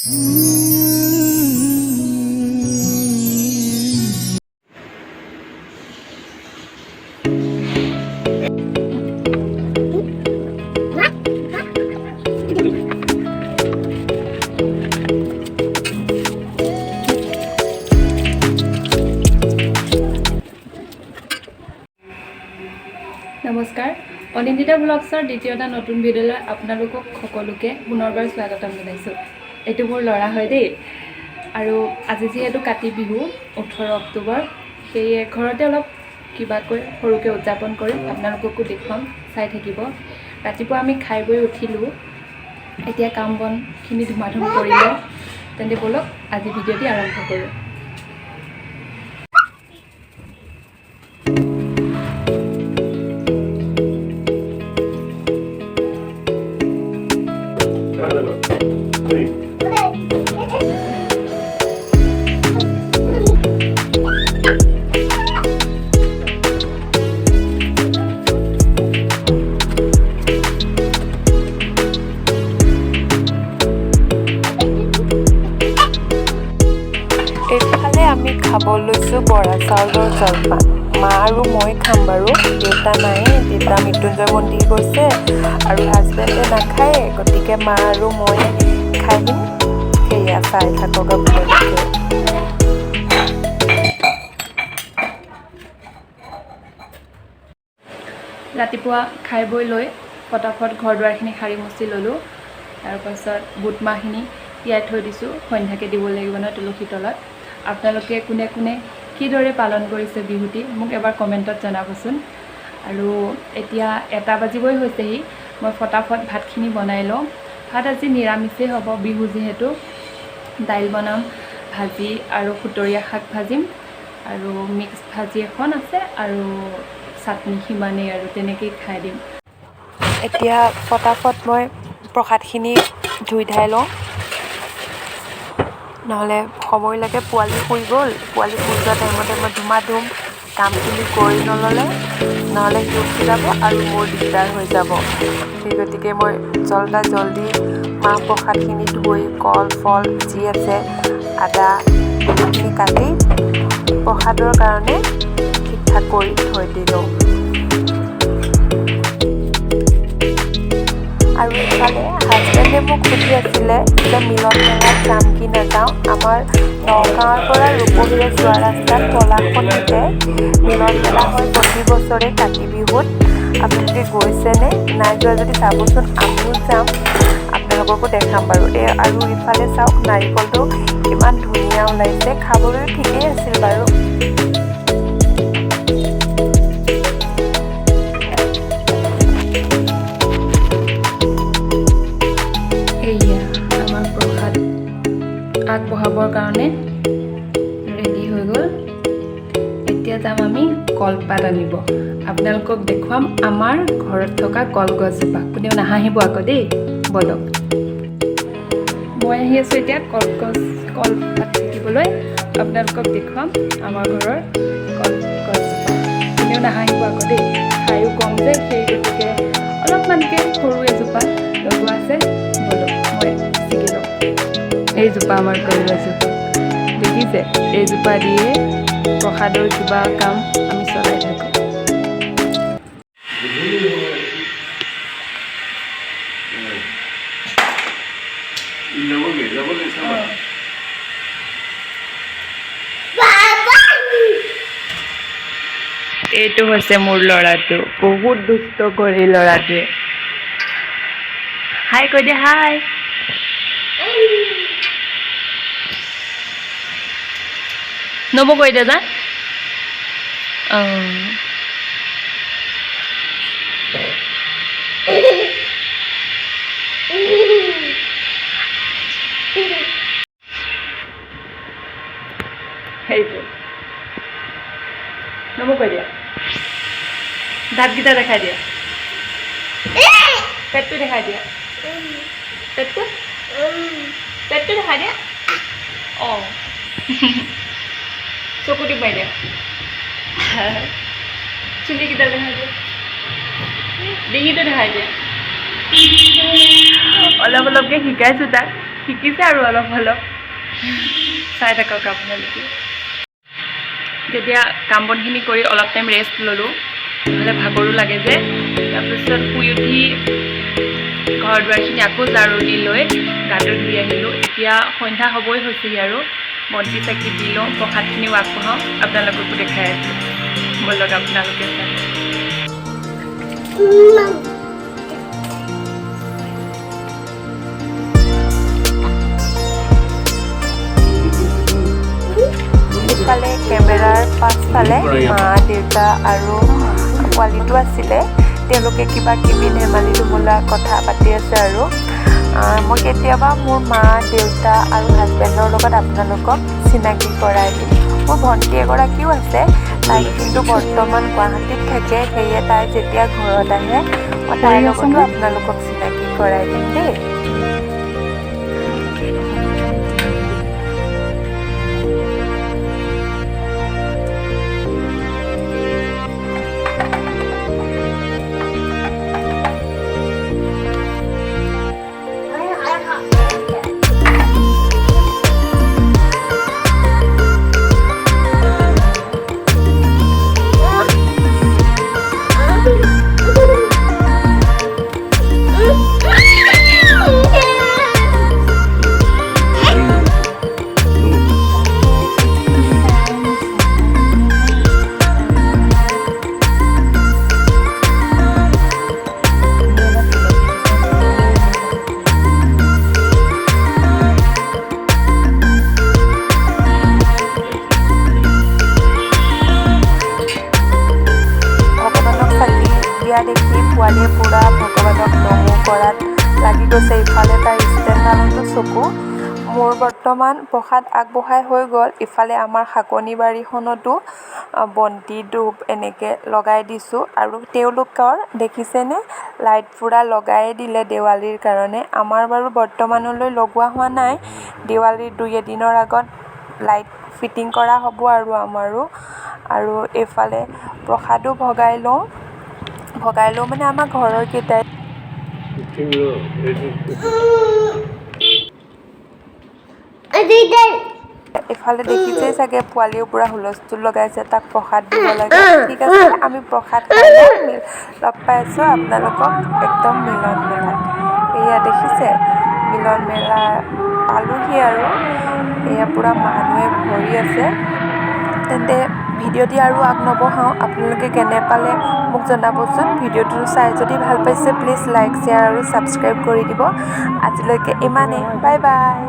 নমস্কাৰ, অনিন্দিতা ব্লগছৰ দ্বিতীয় এটা নতুন ভিডিঅ'লৈ আপোনালোকক সকলোকে পুনৰবাৰ স্বাগতম জনাইছোঁ। এইটো মোৰ ল'ৰা হয় দেই, আৰু আজি যিহেতু কাতি বিহু 18 অক্টোবৰ, সেয়ে ঘৰতে অলপ কিবাকৈ সৰুকৈ উদযাপন কৰিম, আপোনালোককো দেখুৱাম, চাই থাকিব। ৰাতিপুৱা আমি খাই বৈ উঠিলোঁ, এতিয়া কাম বনখিনি ধুমাধুম কৰিলোঁ। তেন্তে ব'লক আজি ভিডিঅ'টি আৰম্ভ কৰোঁ। এইফালে আমি খাব লৈছোঁ বৰা চাউলৰ জলপান। মা আৰু মই খাম বাৰু, দেউতা নাই, দেউতা মৃত্যুঞ্জয় মন্দিৰ গৈছে আৰু হাজবেণ্ডে নাখায়, গতিকে মা আৰু মই খাই দিম। সেয়া চাই থাকক আপোনালোকে। ৰাতিপুৱা খাই বৈ লৈ পটাপট ঘৰ দুৱাৰখিনি সাৰি মচি ল'লোঁ। তাৰপাছত বুট মাহখিনি তিয়াই থৈ দিছোঁ, সন্ধ্যাকৈ দিব লাগিব নহয় তুলসীৰ তলত। আপোনালোকে কোনে কোনে কিদৰে পালন কৰিছে বিহুটি মোক এবাৰ কমেণ্টত জনাবচোন। আৰু এতিয়া 1 বাজিবই হৈছেহি, মই ফটাফট ভাতখিনি বনাই লওঁ। ভাত আজি নিৰামিষেই হ'ব, বিহু যিহেতু। দাইল বনাম, ভাজি আৰু খুতৰীয়া শাক ভাজিম, আৰু মিক্স ভাজি এখন আছে, আৰু চাটনি সিমানেই, আৰু তেনেকৈয়ে খাই দিম। এতিয়া ফটাফট মই প্ৰসাদখিনি ধুই ধাই লওঁ, নহ'লে সময় লাগে। পোৱালি শুই গ'ল, পোৱালি শুই যোৱা টাইমতে মই ধুমাধুম কামখিনি কৰি নল'লে নহ'লে সি উঠি যাব আৰু মোৰ দিগদাৰ হৈ যাব। সেই গতিকে মই জল্দি মাহ প্ৰসাদখিনি ধুই কল ফল যি আছে আদা এইখিনি কাটি প্ৰসাদৰ কাৰণে ঠিক ঠাক কৰি থৈ দিলোঁ। আৰু ইফালে হাজবেণ্ডে মোক সুধি আছিলে যে মিলন মেলাত যাম কি নাযাওঁ। আমাৰ নগাঁৱৰ পৰা ৰূপহীৰে যোৱা ৰাস্তাত পলাশনিতে মিলন মেলা হয় প্ৰতি বছৰে কাতি বিহুত। আপোনালোকে গৈছেনে নাই যোৱা যদি চাবচোন, আমিও যাম, আপোনালোককো দেখাম বাৰু। আৰু ইফালে চাওক, নাৰিকলটো ইমান ধুনীয়া ওলাইছে, খাবলৈ ঠিকেই আছিল বাৰু। আগবঢ়াবৰ কাৰণে ৰেডি হৈ গ'ল। এতিয়া যাম আমি কলপাত আনিব। আপোনালোকক দেখুৱাম আমাৰ ঘৰত থকা কলগছজোপা। কোনেও নাহাঁহিব আকৌ দেই, বলক। মই আহি আছোঁ এতিয়া কলপাত ছিঙিবলৈ। আপোনালোকক দেখুৱাম আমাৰ ঘৰৰ কলগছজোপা। কোনেও নাহাঁহিব আকৌ দেই, খায়ো কম যে, সেই গতিকে অলপমানকৈ সৰু এজোপা লগোৱা আছে। বলক মই ছিঙি লওঁ। এইজোপা আমাৰ কলগছজোপা দেখিছে, এইজোপা দিয়ে প্ৰসাদৰ কিবা কাম আমি চলাই থাকোঁ। এইটো হৈছে মোৰ ল'ৰাটো, বহুত দুষ্ট কৰি ল'ৰাটোৱে। হাই কৈ দে, হাই। নব কৈ দে যা। সেইটো নব কৈ দিয়া, দাঁতকেইটা দেখাই দিয়া, পেটটো দেখাই দিয়া, পেটটো দেখাই দিয়া। অঁ চকু টিপাই দিয়া, চুলিকেইটা দেখাই দিয়া, ডিঙিটো দেখাই দিয়া। অলপ অলপকৈ শিকাইছোঁ তাক। শিকিছে আৰু অলপ অলপ চাই থাকক আপোনালোকে যেতিয়া কাম বনখিনি কৰি অলপ টাইম ৰেষ্ট ল'লোঁ নহ'লে ভাগৰো লাগে যে তাৰপিছত শুই উঠি ঘৰ দুৱাৰখিনি আকৌ ঝাৰু দি লৈ গাটো ধুই আহিলোঁ এতিয়া সন্ধ্যা হ'বই হৈছেহি আৰু বন্তি চাকি দি লওঁ প্ৰসাদখিনিও আগবঢ়াওঁ আপোনালোককো দেখাই আছোঁ ব'লক আপোনালোকে চাই ইফালে কেমেৰাৰ পাছফালে মা দেউতা আৰু পোৱালিটো আছিলে তেওঁলোকে কিবা কিবি ধেমালি ধুমুলা কথা পাতি আছে আৰু মই কেতিয়াবা মোৰ মা দেউতা আৰু হাজবেণ্ডৰ লগত আপোনালোকক চিনাকি কৰাই দিম মোৰ ভণ্টি এগৰাকীও আছে তাই কিন্তু বৰ্তমান গুৱাহাটীত থাকে সেয়ে তাই যেতিয়া ঘৰত আহে মই তাইৰ লগতো আপোনালোকক চিনাকি কৰাই দিম দেই দেখি পোৱালীয়ে পুৰা ভগৱানক নমো কৰাত লাগি গৈছে ইফালে তাৰ ষ্টেণ্ডডালতো চকু মোৰ বৰ্তমান প্ৰসাদ আগবঢ়াই হৈ গ'ল ইফালে আমাৰ শাকনি বাৰীখনতো বন্তি ধূপ এনেকৈ লগাই দিছোঁ আৰু তেওঁলোকৰ দেখিছেনে লাইট পুৰা লগাই দিলে দেৱালীৰ কাৰণে আমাৰ বাৰু বৰ্তমানলৈ লগোৱা হোৱা নাই দেৱালীৰ 2-এদিনৰ আগত লাইট ফিটিং কৰা হ'ব আৰু আমাৰো আৰু এইফালে প্ৰসাদো ভগাই লওঁ মানে আমাৰ ঘৰৰ কেইটাই এইফালে দেখিছেই চাগে পোৱালিও পুৰা হুলস্থুল লগাইছে তাক প্ৰসাদ দিব লাগে ঠিক আছে আমি প্ৰসাদ খাই লগ পাই আছোঁ আপোনালোকক একদম মিলন মেলাত এয়া দেখিছে মিলন মেলা পালোহি আৰু এয়া পুৰা মানুহে ভৰি আছে তেন্তে ভিডিঅ'টি আৰু আগ নবঢ়াওঁ আপোনালোকে কেনে পালে মোক জনাবচোন ভিডিঅ'টো চাই যদি ভাল পাইছে প্লিজ লাইক শ্বেয়াৰ আৰু ছাবস্ক্ৰাইব কৰি দিব আজিলৈকে ইমানেই বাই বাই